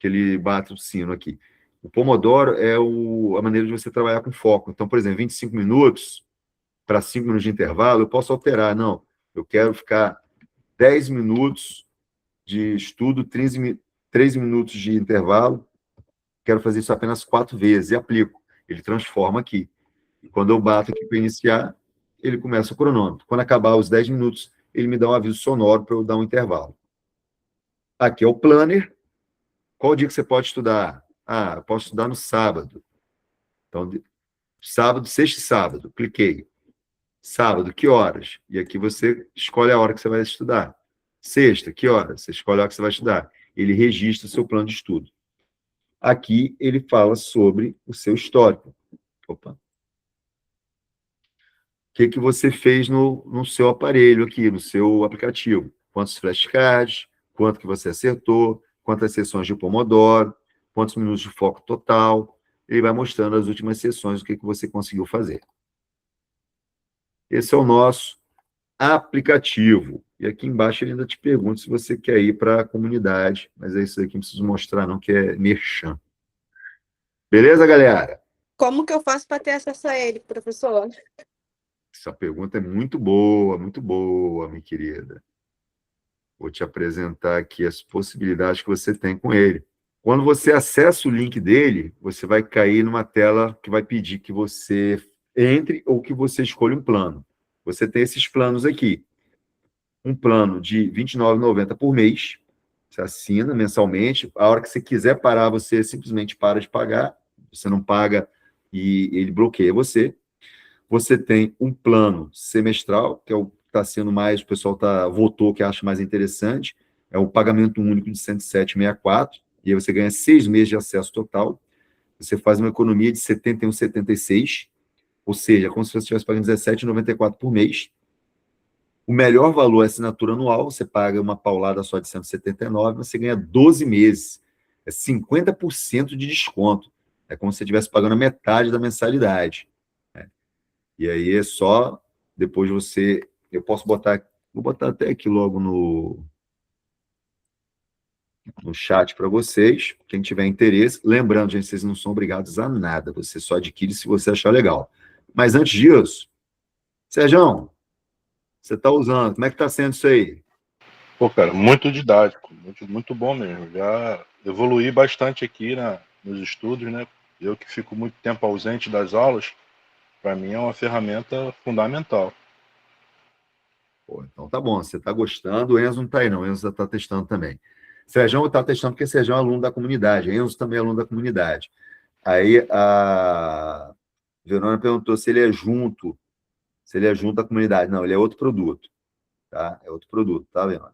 ele bata o sino aqui. O Pomodoro é a maneira de você trabalhar com foco. Então, por exemplo, 25 minutos para 5 minutos de intervalo, eu posso alterar. Não, eu quero ficar 10 minutos de estudo, 13 minutos de intervalo, quero fazer isso apenas 4 vezes e aplico. Ele transforma aqui. E quando eu bato aqui para iniciar, ele começa o cronômetro. Quando acabar os 10 minutos, ele me dá um aviso sonoro para eu dar um intervalo. Aqui é o planner. Qual dia que você pode estudar? Eu posso estudar no sábado. Então, sábado, sexta e sábado. Cliquei. Sábado, que horas? E aqui você escolhe a hora que você vai estudar. Sexta, que horas? Você escolhe a hora que você vai estudar. Ele registra o seu plano de estudo. Aqui ele fala sobre o seu histórico. Opa. O que você fez no seu aparelho aqui, no seu aplicativo? Quantos flashcards? Quanto que você acertou? Quantas sessões de Pomodoro? Quantos minutos de foco total? Ele vai mostrando as últimas sessões, o que você conseguiu fazer. Esse é o nosso aplicativo. E aqui embaixo ele ainda te pergunta se você quer ir para a comunidade, mas é isso aqui que não preciso mostrar não, que é merchan. Beleza, galera? Como que eu faço para ter acesso a ele, professor? Essa pergunta é muito boa, minha querida. Vou te apresentar aqui as possibilidades que você tem com ele. Quando você acessa o link dele, você vai cair numa tela que vai pedir que você entre ou que você escolha um plano. você tem esses planos aqui. Um plano de R$ 29,90 por mês, você assina mensalmente, a hora que você quiser parar, você simplesmente para de pagar, você não paga e ele bloqueia você. Você tem um plano semestral, que é o que está sendo mais, o pessoal votou que acha mais interessante, é o pagamento único de R$ 107,64, e aí você ganha 6 meses de acesso total, você faz uma economia de R$ 71,76, ou seja, como se você estivesse pagando R$ 17,94 por mês. O melhor valor é assinatura anual, você paga uma paulada só de R$ 179, você ganha 12 meses. É 50% de desconto. É como se você estivesse pagando a metade da mensalidade. Né? E aí é só, depois você... Eu posso botar... Vou botar até aqui logo no chat para vocês, quem tiver interesse. Lembrando, gente, vocês não são obrigados a nada, você só adquire se você achar legal. Mas antes disso, Sérgio, você está usando, como é que está sendo isso aí? Pô, cara, muito didático, muito bom mesmo. Já evoluí bastante aqui nos estudos, né? Eu que fico muito tempo ausente das aulas, para mim é uma ferramenta fundamental. Pô, então tá bom, você está gostando, o Enzo não está aí não, o Enzo está testando também. Sérgio está testando porque Sérgio é aluno da comunidade, Enzo também é aluno da comunidade. Aí a Verônica perguntou se ele é junto à comunidade. Não, ele é outro produto, tá? É outro produto, tá, Verônica?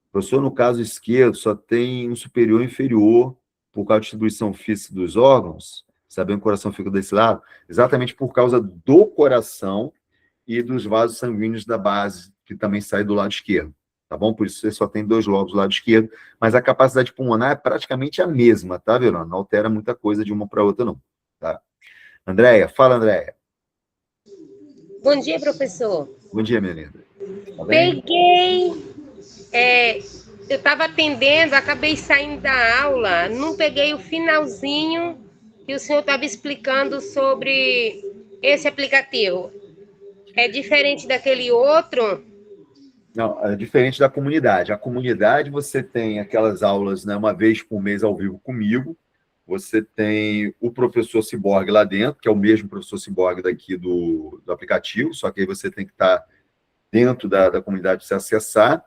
Professor, no caso esquerdo, só tem um superior e inferior por causa da distribuição física dos órgãos, sabendo que o coração fica desse lado, exatamente por causa do coração e dos vasos sanguíneos da base, que também sai do lado esquerdo, tá bom? Por isso você só tem 2 lobos do lado esquerdo, mas a capacidade pulmonar é praticamente a mesma, tá, Verônica? Não altera muita coisa de uma para outra, não, tá? Andréia, fala, Andréia. Bom dia, professor. Bom dia, minha linda. Tá bem? Peguei. Eu estava atendendo, acabei saindo da aula, não peguei o finalzinho que o senhor estava explicando sobre esse aplicativo. É diferente daquele outro? Não, é diferente da comunidade. A comunidade, você tem aquelas aulas, né, uma vez por mês ao vivo comigo. Você tem o professor Ciborgue lá dentro, que é o mesmo professor Ciborgue daqui do aplicativo, só que aí você tem que estar dentro da comunidade para você acessar.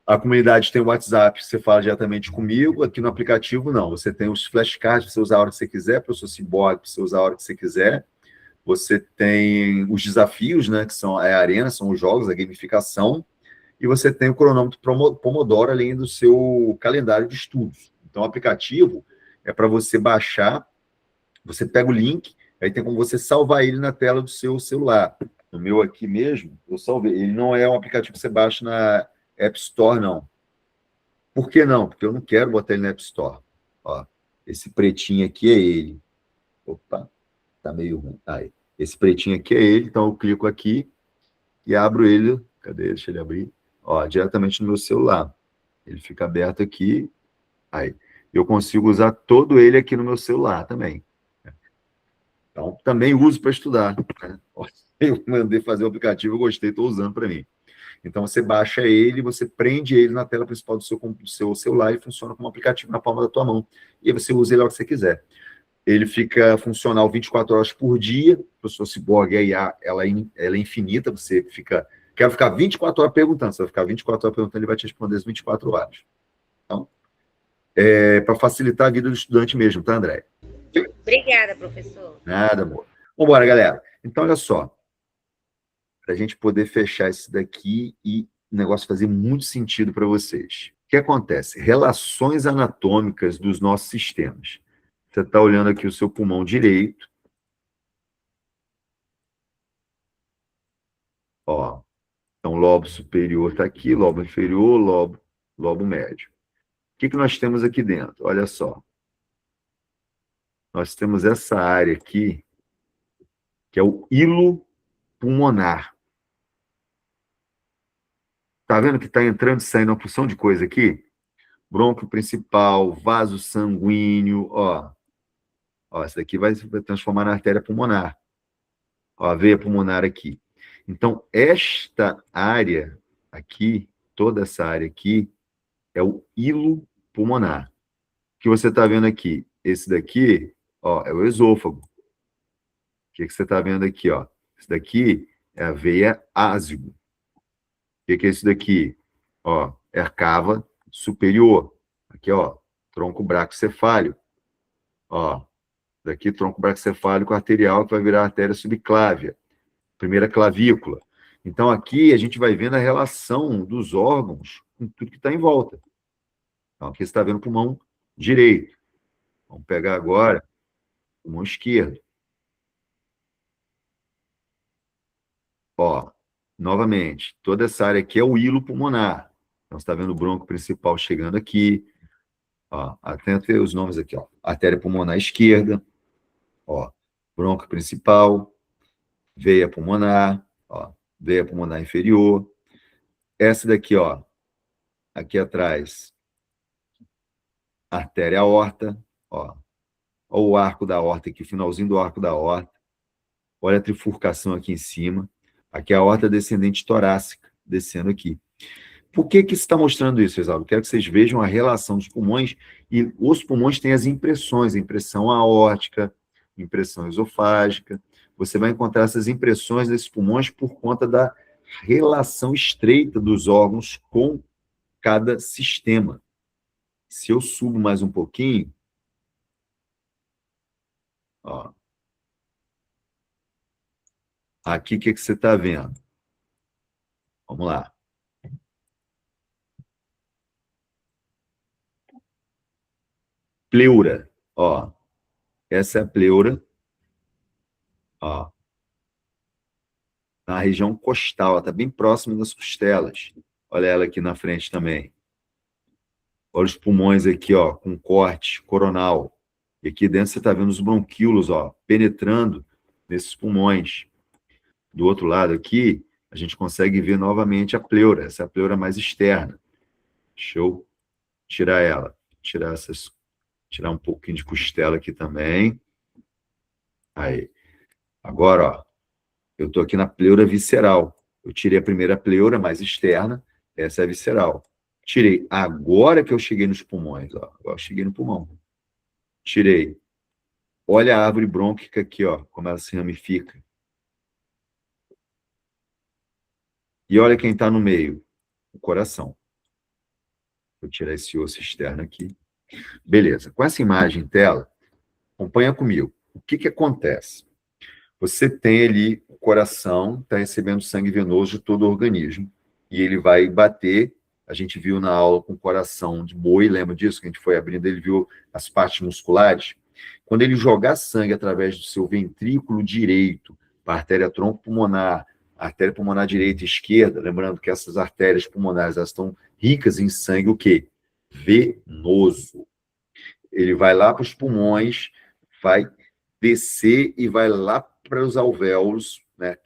A comunidade tem o WhatsApp, você fala diretamente comigo. Aqui no aplicativo, não. Você tem os flashcards para você usar a hora que você quiser, professor Ciborgue para você usar a hora que você quiser. Você tem os desafios, né, que são a arena, são os jogos, a gamificação, e você tem o cronômetro Pomodoro, além do seu calendário de estudos. Então, o aplicativo é para você baixar, você pega o link, aí tem como você salvar ele na tela do seu celular. No meu aqui mesmo, eu salvei. Ele não é um aplicativo que você baixa na App Store, não. Por que não? Porque eu não quero botar ele na App Store. Ó, esse pretinho aqui é ele. Opa, tá meio ruim. Aí. Esse pretinho aqui é ele, então eu clico aqui e abro ele. Cadê? Deixa ele abrir. Ó, diretamente no meu celular. Ele fica aberto aqui. Aí. Eu consigo usar todo ele aqui no meu celular também. Então, também uso para estudar. Né? Eu mandei fazer o aplicativo, eu gostei, estou usando para mim. Então, você baixa ele, você prende ele na tela principal do seu celular e funciona como um aplicativo na palma da tua mão. E aí você usa ele a hora que você quiser. Ele fica funcional 24 horas por dia. O professor Ciborgue, a IA, ela é infinita. Você fica... Quero ficar 24 horas perguntando. Você vai ficar 24 horas perguntando, ele vai te responder as 24 horas. Então, para facilitar a vida do estudante mesmo, tá, André? Obrigada, professor. Nada, amor. Vamos embora, galera. Então, olha só. Para a gente poder fechar isso daqui e o negócio fazer muito sentido para vocês. O que acontece? Relações anatômicas dos nossos sistemas. Você está olhando aqui o seu pulmão direito. Ó, então, lobo superior está aqui, lobo inferior, lobo médio. O que nós temos aqui dentro? Olha só. Nós temos essa área aqui, que é o hilo pulmonar. Tá vendo que está entrando e saindo uma porção de coisa aqui? Brônquio principal, vaso sanguíneo, ó. Ó, essa daqui vai transformar na artéria pulmonar. Ó, a veia pulmonar aqui. Então, esta área aqui, toda essa área aqui, é o hilo pulmonar. O que você está vendo aqui? Esse daqui, ó, é o esôfago. O que você está vendo aqui, ó? Esse daqui É a veia ázido. O que é isso daqui? Ó, é a cava superior. Aqui, ó, tronco braquicefálico. Ó, daqui tronco braquicefálico arterial que vai virar artéria subclávia. Primeira clavícula. Então, aqui a gente vai vendo a relação dos órgãos com tudo que está em volta. Então, aqui você está vendo o pulmão direito. Vamos pegar agora o pulmão esquerdo. Ó, novamente, toda essa área aqui é o hilo pulmonar. Então, você está vendo o bronco principal chegando aqui. Ó, atento ver os nomes aqui, ó. Artéria pulmonar esquerda, ó, bronco principal, veia pulmonar, ó, veia pulmonar inferior. Essa daqui, ó, aqui atrás, artéria aorta, ó. Ó o arco da aorta aqui, finalzinho do arco da aorta. Olha a trifurcação aqui em cima. Aqui é a aorta descendente torácica, descendo aqui. Por que isso está mostrando isso, Exaldo? Quero que vocês vejam a relação dos pulmões, e os pulmões têm as impressões, a impressão aórtica, impressão esofágica. Você vai encontrar essas impressões desses pulmões por conta da relação estreita dos órgãos com cada sistema. Se eu subo mais um pouquinho, ó, aqui o que você está vendo? Vamos lá. Pleura, ó. Essa é a pleura, ó. Na região costal, ela está bem próxima das costelas. Olha ela aqui na frente também. Olha os pulmões aqui, ó, com corte coronal. E aqui dentro você está vendo os bronquíolos, ó, penetrando nesses pulmões. Do outro lado aqui, a gente consegue ver novamente a pleura. Essa é a pleura mais externa. Deixa eu tirar ela. Tirar um pouquinho de costela aqui também. Aí. Agora, ó, eu estou aqui na pleura visceral. Eu tirei a primeira pleura mais externa, essa é a visceral. Tirei. Agora que eu cheguei nos pulmões, ó. Agora eu cheguei no pulmão. Tirei. Olha a árvore brônquica aqui, ó, como ela se ramifica. E olha quem está no meio, o coração. Vou tirar esse osso externo aqui. Beleza. Com essa imagem em tela, acompanha comigo. O que acontece? Você tem ali o coração, está recebendo sangue venoso de todo o organismo, e ele vai bater. A gente viu na aula com o coração de boi, lembra disso? Que a gente foi abrindo, ele viu as partes musculares. Quando ele jogar sangue através do seu ventrículo direito para a artéria tronco-pulmonar, a artéria pulmonar direita e esquerda, lembrando que essas artérias pulmonares elas estão ricas em sangue, o quê? Venoso. Ele vai lá para os pulmões, vai descer e vai lá para os alvéolos, né?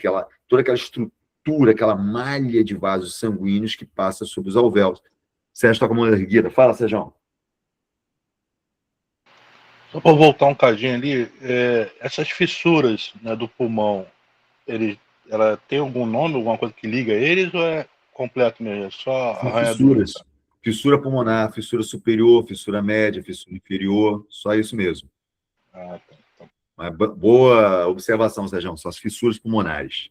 Toda aquela estrutura, aquela malha de vasos sanguíneos que passa sobre os alvéolos. Sérgio está com a mão erguida. Fala, Sérgio. Só para voltar um cadinho ali, essas fissuras, né, do pulmão, ela tem algum nome, alguma coisa que liga eles, ou é completo mesmo? É só arranhadura? Fissuras. Fissura pulmonar, fissura superior, fissura média, fissura inferior, só isso mesmo. Ah, tá. Uma boa observação, Sérgio, são as fissuras pulmonares.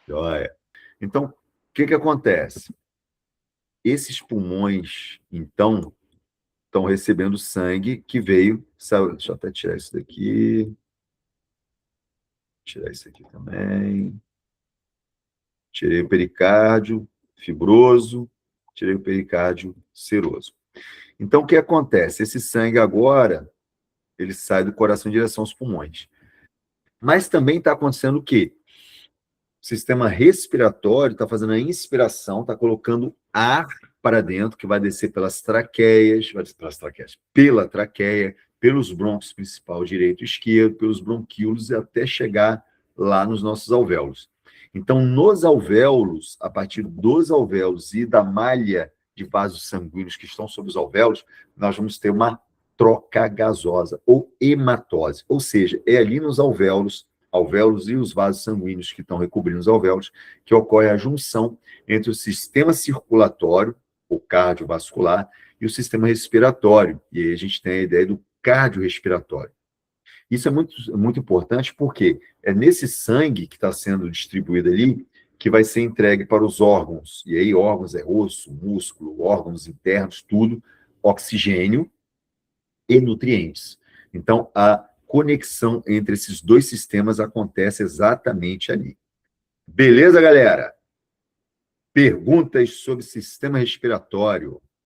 Joia. Então, o que acontece? Esses pulmões, então, estão recebendo sangue que veio... Deixa eu até tirar isso daqui. Tirar isso aqui também. Tirei o pericárdio fibroso, tirei o pericárdio seroso. Então, o que acontece? Esse sangue agora, ele sai do coração em direção aos pulmões. Mas também está acontecendo o quê? O sistema respiratório está fazendo a inspiração, está colocando ar para dentro, que vai descer pelas traqueias, pela traqueia, pelos brônquios principal direito e esquerdo, pelos bronquíolos, e até chegar lá nos nossos alvéolos. Então, nos alvéolos, a partir dos alvéolos e da malha de vasos sanguíneos que estão sobre os alvéolos, nós vamos ter uma troca gasosa, ou hematose. Ou seja, é ali nos alvéolos e os vasos sanguíneos que estão recobrindo os alvéolos, que ocorre a junção entre o sistema circulatório, o cardiovascular, e o sistema respiratório. E aí a gente tem a ideia do cardiorrespiratório. Isso é muito importante porque é nesse sangue que está sendo distribuído ali que vai ser entregue para os órgãos. E aí, órgãos é osso, músculo, órgãos internos, tudo, oxigênio e nutrientes. Então, a conexão entre esses dois sistemas acontece exatamente ali. Beleza, galera? Perguntas sobre sistema respiratório.